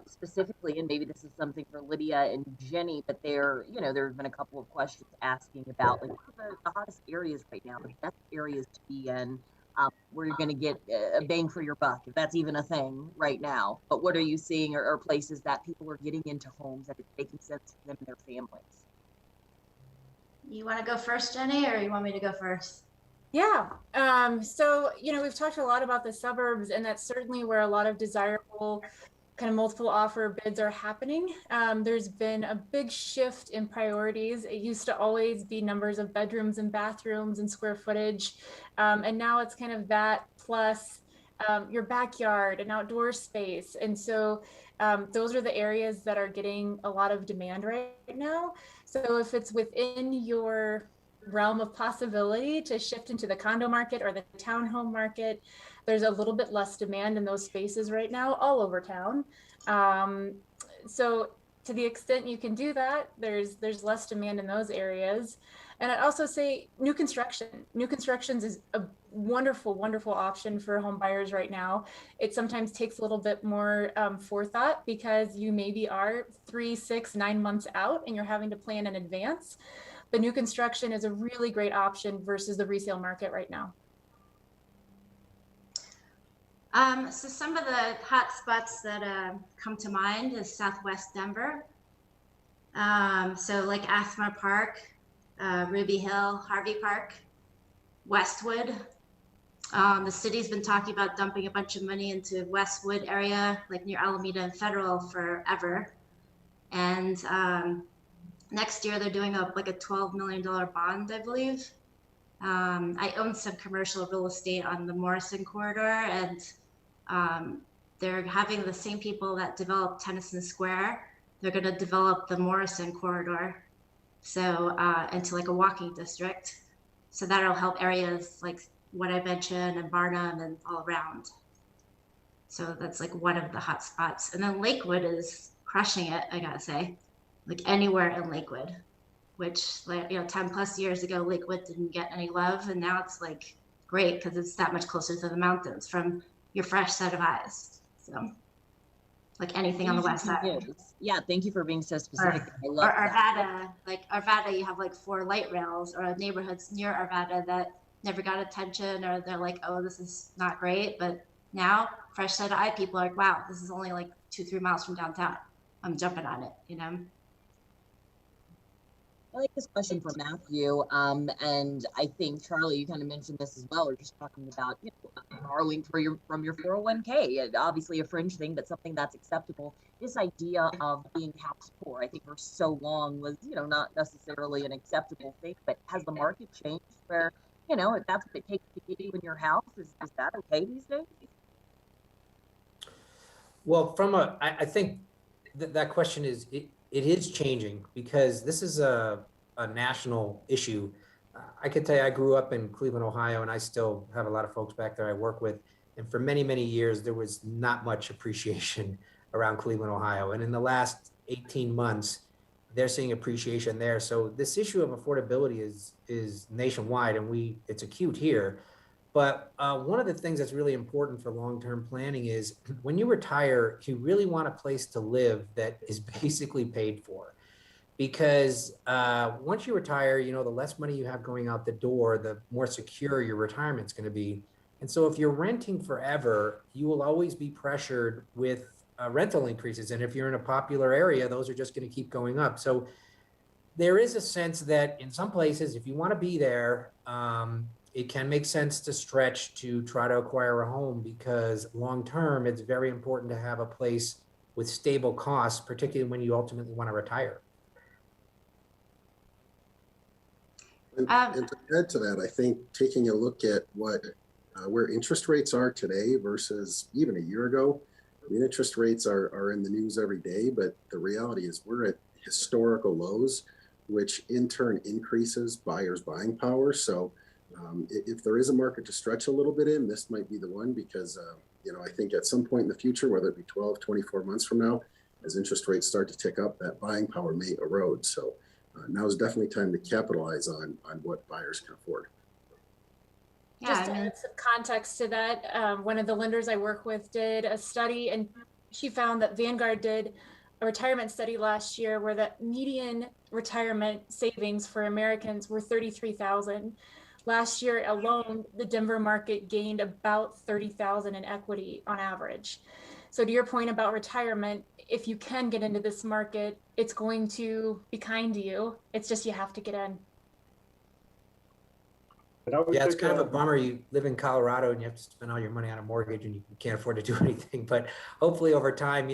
specifically, and maybe this is something for Lydia and Jenny, but there have been a couple of questions asking about what are the hottest areas right now, the best areas to be in, where you're going to get a bang for your buck, if that's even a thing right now. But what are you seeing or places that people are getting into homes that are making sense for them and their families? You want to go first, Jenny, or you want me to go first? Yeah. So, we've talked a lot about the suburbs, and that's certainly where a lot of desirable kind of multiple offer bids are happening. There's been a big shift in priorities. It used to always be numbers of bedrooms and bathrooms and square footage. And now it's kind of that plus your backyard and outdoor space. And so those are the areas that are getting a lot of demand right now. So if it's within your realm of possibility to shift into the condo market or the townhome market, there's a little bit less demand in those spaces right now all over town. So to the extent you can do that, there's less demand in those areas. And I'd also say new constructions is a wonderful, wonderful option for home buyers right now. It sometimes takes a little bit more forethought because you maybe are 3, 6, 9 months out and you're having to plan in advance. But new construction is a really great option versus the resale market right now. So some of the hot spots that come to mind is Southwest Denver. So like Athma Park, Ruby Hill, Harvey Park, Westwood. The city's been talking about dumping a bunch of money into Westwood area, like near Alameda and Federal, forever. And next year they're doing like a $12 million bond, I believe. I own some commercial real estate on the Morrison corridor, and they're having the same people that developed Tennyson Square. They're going to develop the Morrison corridor, so into like a walking district. So that'll help areas like what I mentioned and Barnum and all around. So that's like one of the hot spots. And then Lakewood is crushing it, I gotta say, like anywhere in Lakewood, which, like, 10 plus years ago, Lakewood didn't get any love. And now it's like great because it's that much closer to the mountains from your fresh set of eyes. So like anything on the west side. Yeah, thank you for being so specific. I love Arvada, like Arvada, you have like 4 light rails, or neighborhoods near Arvada that never got attention, or they're like, oh, this is not great. But now fresh set of eye people are like, wow, this is only like 2-3 miles from downtown. I'm jumping on it, I like this question from Matthew, and I think Charlie, you kind of mentioned this as well. We're just talking about borrowing from your 401k. Obviously a fringe thing, but something that's acceptable. This idea of being house poor, I think for so long was not necessarily an acceptable thing. But has the market changed where if that's what it takes to get you in your house, is that okay these days? Well, I think that question is it is changing, because this is a national issue. I can tell you, I grew up in Cleveland, Ohio, and I still have a lot of folks back there I work with. And for many, many years, there was not much appreciation around Cleveland, Ohio. And in the last 18 months, they're seeing appreciation there. So this issue of affordability is nationwide, and it's acute here. But one of the things that's really important for long-term planning is when you retire, you really want a place to live that is basically paid for. Because once you retire, the less money you have going out the door, the more secure your retirement's going to be. And so if you're renting forever, you will always be pressured with rental increases. And if you're in a popular area, those are just going to keep going up. So there is a sense that in some places, if you want to be there, it can make sense to stretch to try to acquire a home, because long-term, it's very important to have a place with stable costs, particularly when you ultimately want to retire. And to add to that, I think taking a look at where interest rates are today versus even a year ago, I mean, interest rates are in the news every day, but the reality is we're at historical lows, which in turn increases buyers' buying power. So if there is a market to stretch a little bit in, this might be the one, because I think at some point in the future, whether it be 12, 24 months from now, as interest rates start to tick up, that buying power may erode. So now is definitely time to capitalize on what buyers can afford. Just to add some context to that, one of the lenders I work with did a study, and she found that Vanguard did a retirement study last year where the median retirement savings for Americans were $33,000. Last year alone, the Denver market gained about $30,000 in equity on average. So to your point about retirement, if you can get into this market, it's going to be kind to you. It's just you have to get in. Yeah, it's kind of a bummer. You live in Colorado and you have to spend all your money on a mortgage and you can't afford to do anything. But hopefully over time,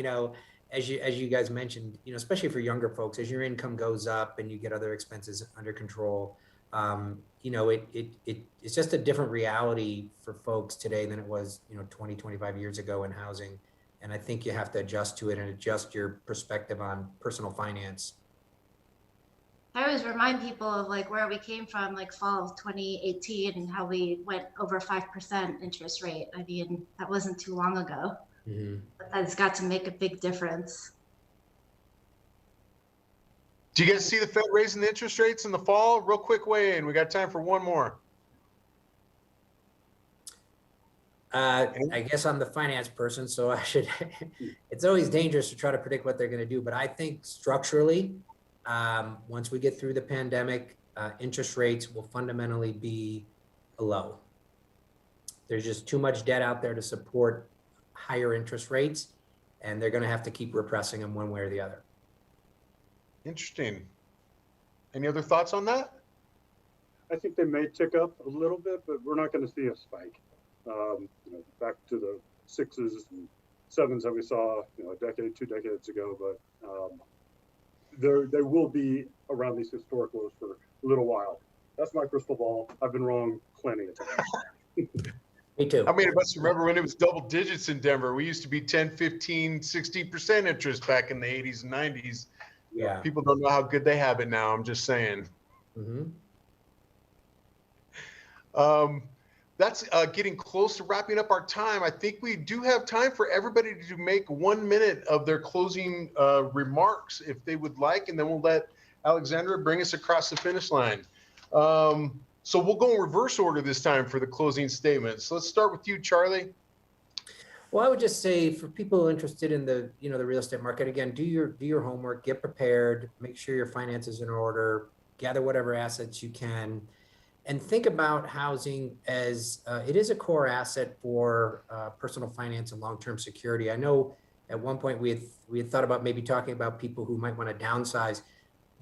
as you guys mentioned, especially for younger folks, as your income goes up and you get other expenses under control, it's just a different reality for folks today than it was, 20, 25 years ago in housing. And I think you have to adjust to it and adjust your perspective on personal finance. I always remind people of like where we came from, like fall of 2018, and how we went over 5% interest rate. I mean, that wasn't too long ago, but that's got to make a big difference. Do you guys see the Fed raising the interest rates in the fall? Real quick weigh in. We got time for one more. I guess I'm the finance person, so I should. It's always dangerous to try to predict what they're going to do, but I think structurally, once we get through the pandemic, interest rates will fundamentally be low. There's just too much debt out there to support higher interest rates, and they're going to have to keep repressing them one way or the other. Interesting. Any other thoughts on that? I think they may tick up a little bit, but we're not going to see a spike. back to the 6s and 7s that we saw, a decade, 2 decades ago. But they will be around these historic lows for a little while. That's my crystal ball. I've been wrong plenty of times. Me too. How many of us remember when it was double digits in Denver? We used to be 10, 15, 60% interest back in the 80s and 90s. Yeah. People don't know how good they have it now. I'm just saying. Mm-hmm. That's getting close to wrapping up our time. I think we do have time for everybody to make 1 minute of their closing remarks if they would like, and then we'll let Alexandra bring us across the finish line. So we'll go in reverse order this time for the closing statements. Let's start with you, Charlie. Well, I would just say for people interested in the real estate market, again, do your homework, get prepared, make sure your finances in order, gather whatever assets you can, and think about housing as it is a core asset for personal finance and long-term security. I know at one point we had thought about maybe talking about people who might want to downsize.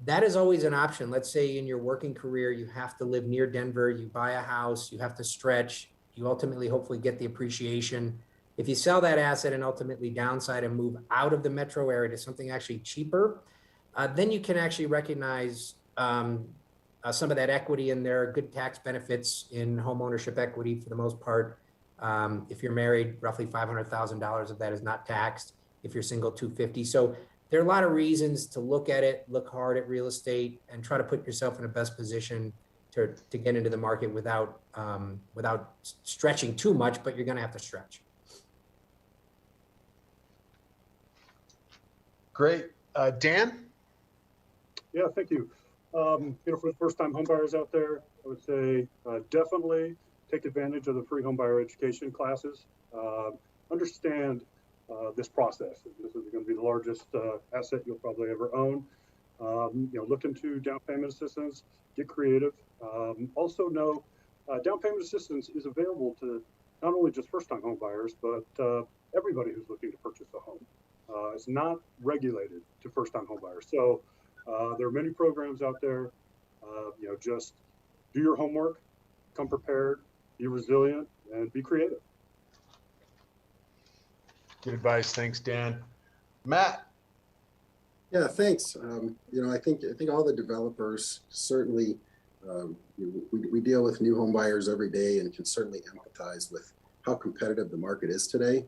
That is always an option. Let's say in your working career, you have to live near Denver, you buy a house, you have to stretch, you ultimately hopefully get the appreciation. If you sell that asset and ultimately downsize and move out of the metro area to something actually cheaper, then you can actually recognize some of that equity in there, good tax benefits in home ownership equity for the most part. If you're married, roughly $500,000 of that is not taxed. If you're single, $250,000. So there are a lot of reasons to look at it, look hard at real estate, and try to put yourself in the best position to get into the market without stretching too much, but you're going to have to stretch. Great. Dan? Yeah, thank you. For the first-time homebuyers out there, I would say definitely take advantage of the free homebuyer education classes. Understand this process. This is going to be the largest asset you'll probably ever own. Look into down payment assistance. Get creative. Also know down payment assistance is available to not only just first-time homebuyers, but everybody who's looking to purchase a home. It's not regulated to first-time homebuyers. So there are many programs out there. Just do your homework, come prepared, be resilient, and be creative. Good advice. Thanks, Dan. Matt? Yeah, thanks. I think all the developers certainly, we deal with new home buyers every day and can certainly empathize with how competitive the market is today.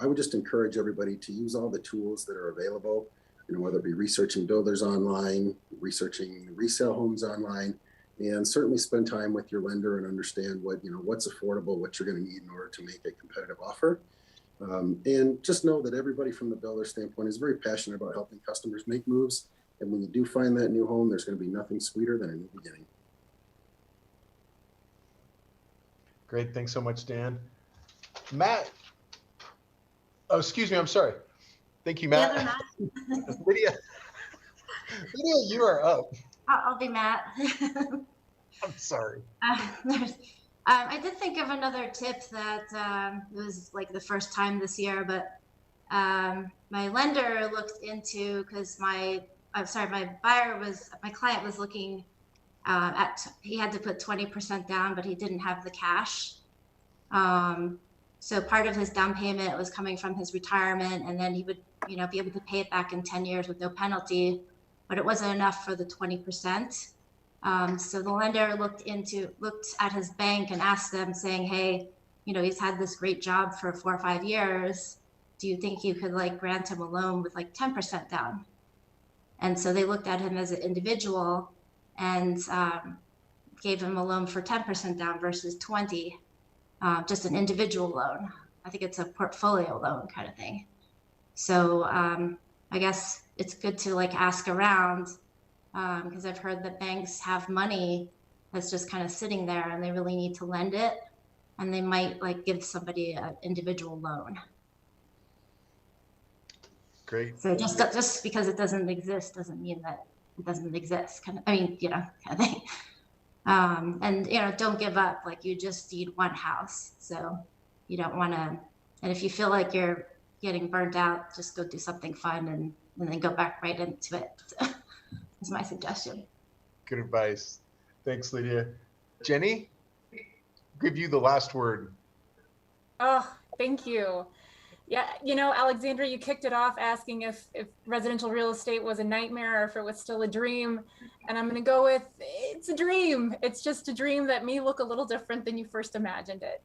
I would just encourage everybody to use all the tools that are available, whether it be researching builders online, researching resale homes online, and certainly spend time with your lender and understand what's affordable, what you're going to need in order to make a competitive offer. And just know that everybody from the builder standpoint is very passionate about helping customers make moves. And when you do find that new home, there's going to be nothing sweeter than a new beginning. Great. Thanks so much, Dan. Matt? Oh, excuse me. I'm sorry. Thank you, Matt. Lydia, you are up. I'll be Matt. I'm sorry. I did think of another tip that it was like the first time this year, but my lender looked into, because my client was looking he had to put 20% down, but he didn't have the cash. So part of his down payment was coming from his retirement, and then he would, be able to pay it back in 10 years with no penalty, but it wasn't enough for the 20%. So the lender looked at his bank and asked them, saying, hey, he's had this great job for 4 or 5 years. Do you think you could grant him a loan with 10% down? And so they looked at him as an individual and gave him a loan for 10% down versus 20, just an individual loan. I think it's a portfolio loan kind of thing. So I guess it's good to ask around, because I've heard that banks have money that's just kind of sitting there and they really need to lend it, and they might give somebody an individual loan. Great. So just because it doesn't exist doesn't mean that it doesn't exist, kind of thing. And don't give up. You just need one house, so you don't want to. And if you feel like you're getting burnt out, just go do something fun and then go back right into it. So that's my suggestion. Good advice. Thanks, Lydia. Jenny, give you the last word. Oh, thank you. Yeah, you know, Alexandra, you kicked it off asking if residential real estate was a nightmare or if it was still a dream. And I'm going to go with it's a dream. It's just a dream that may look a little different than you first imagined it.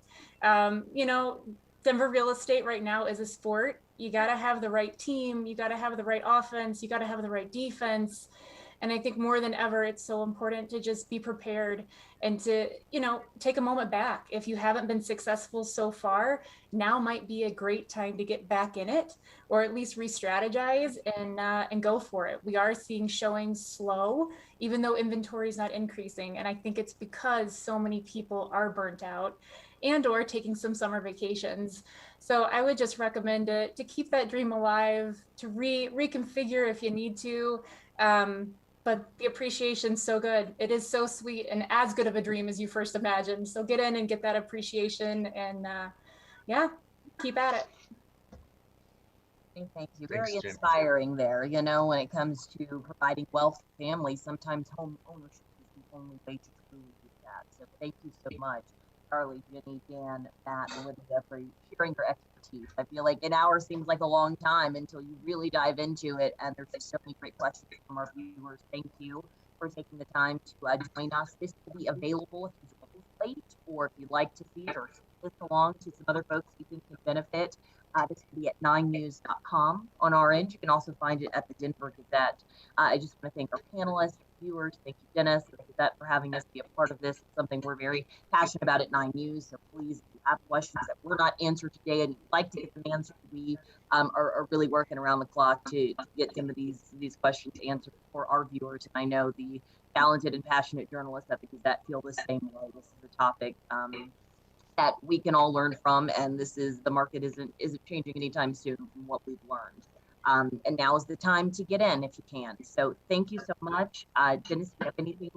You know, Denver real estate right now is a sport. You got to have the right team. You got to have the right offense. You got to have the right defense. And I think more than ever, it's so important to just be prepared and to, you know, take a moment back. If you haven't been successful so far, now might be a great time to get back in it, or at least re-strategize and go for it. We are seeing showings slow, even though inventory is not increasing. And I think it's because so many people are burnt out and or taking some summer vacations. So I would just recommend it to keep that dream alive, to reconfigure if you need to. But the appreciation's so good. It is so sweet and as good of a dream as you first imagined. So get in and get that appreciation and yeah, keep at it. Thank you. Thanks, Very Jen. inspiring there, you know, when it comes to providing wealth to families, sometimes home ownership is the only way to truly do that. So thank you so much, Charlie, Jenny, Dan, Matt, and Lydia, for sharing your expertise. I feel like an hour seems like a long time until you really dive into it. And there's just so many great questions from our viewers. Thank you for taking the time to join us. This will be available if you join late, or if you'd like to see it or send this along to some other folks you think could benefit. This will be at 9news.com on our end. You can also find it at the Denver Gazette. I just want to thank our panelists, viewers. Thank you, Dennis, and the Gazette for having us be a part of this. It's something we're very passionate about at 9 News. So please, if you have questions that were not answered today and you'd like to get them answered, we are really working around the clock to get some of these questions answered for our viewers. And I know the talented and passionate journalists at the Gazette feel the same way. This is a topic that we can all learn from, and the market isn't changing anytime soon from what we've learned. And now is the time to get in if you can. So thank you so much. Dennis, do you have anything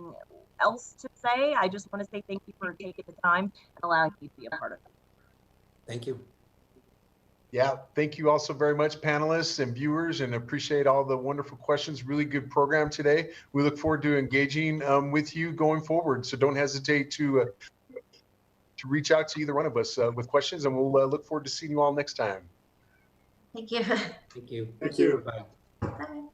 else to say? I just want to say thank you for taking the time and allowing me to be a part of it. Thank you. Yeah, thank you also very much, panelists and viewers, and appreciate all the wonderful questions. Really good program today. We look forward to engaging with you going forward. So don't hesitate to reach out to either one of us with questions, and we'll look forward to seeing you all next time. Thank you. Thank you. Thank you. Bye. Bye.